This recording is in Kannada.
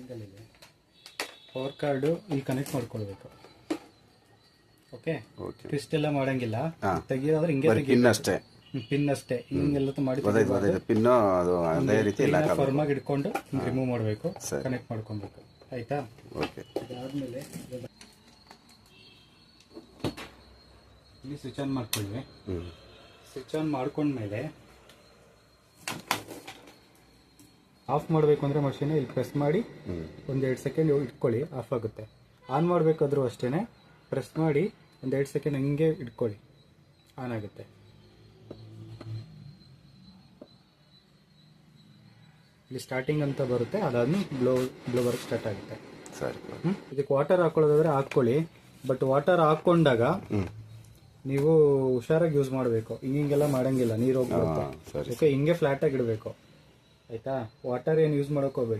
ಆ್ಯಂಗಲ್ ಇದೆ. ಪವರ್ ಕಾರ್ಡು ಇಲ್ಲಿ ಕನೆಕ್ಟ್ ಮಾಡ್ಕೊಳ್ಬೇಕು. ಓಕೆ, ಟ್ವಿಸ್ಟ್ ಎಲ್ಲ ಮಾಡಂಗಿಲ್ಲ. ತೆಗಿಯೋದ್ರೆ ಹಿಂಗೆ ಪಿನ್ ಅಷ್ಟೇ, ಪಿನ್ ಅಷ್ಟೇ. ಹಿಂಗೆಲ್ಲ ಮಾಡಿ ಪಿನ್ ಅದು ಅದೇ ರೀತಿ ಫರ್ಮ್ ಆಗಿ ಇಟ್ಕೊಂಡು ರಿಮೂವ್ ಮಾಡಬೇಕು, ಕನೆಕ್ಟ್ ಮಾಡ್ಕೊಬೇಕು. ಆಯ್ತಾ? ಓಕೆ. ಅದಾದ್ಮೇಲೆ ಇಲ್ಲಿ ಸ್ವಿಚ್ ಆನ್ ಮಾಡ್ಕೊಳ್ಳಿ. ಸ್ವಿಚ್ ಆನ್ ಮಾಡ್ಕೊಂಡ್ಮೇಲೆ ಆಫ್ ಮಾಡಬೇಕು ಅಂದರೆ ಮಷೀನ್ ಇಲ್ಲಿ ಪ್ರೆಸ್ ಮಾಡಿ ಒಂದು 2 ಸೆಕೆಂಡ್ ಇಟ್ಕೊಳ್ಳಿ, ಆಫ್ ಆಗುತ್ತೆ. ಆನ್ ಮಾಡಬೇಕಾದ್ರೂ ಅಷ್ಟೇ ಪ್ರೆಸ್ ಮಾಡಿ ಒಂದು 2 ಸೆಕೆಂಡ್ ಹಂಗೆ ಇಟ್ಕೊಳ್ಳಿ, ಆನ್ ಆಗುತ್ತೆ. ಇಲ್ಲಿ ಸ್ಟಾರ್ಟಿಂಗ್ ಅಂತ ಬರುತ್ತೆ, ಅದಾದ್ಮೇಲೆ ಬ್ಲೋ ವರ್ಕ್ ಸ್ಟಾರ್ಟ್ ಆಗುತ್ತೆ. ಸರಿ. ಇದಕ್ಕೆ ವಾಟರ್ ಹಾಕೊಳ್ಳೋದಾದ್ರೆ ಹಾಕೊಳ್ಳಿ, ಬಟ್ ವಾಟರ್ ಹಾಕೊಂಡಾಗ ನೀವು ಹುಷಾರಾಗಿ ಯೂಸ್ ಮಾಡಬೇಕು. ಹಿಂಗೆಲ್ಲ ಮಾಡಂಗಿಲ್ಲ, ನೀರು ಹೋಗ್ಬೇಕು. ಓಕೆ, ಹಿಂಗೆ ಫ್ಲಾಟ್ ಆಗಿ ಇಡಬೇಕು. ಆಯ್ತಾ? ವಾಟರ್ ಏನು ಯೂಸ್ ಮಾಡೋಕೆ ಹೋಗ್ಬೇಡಿ.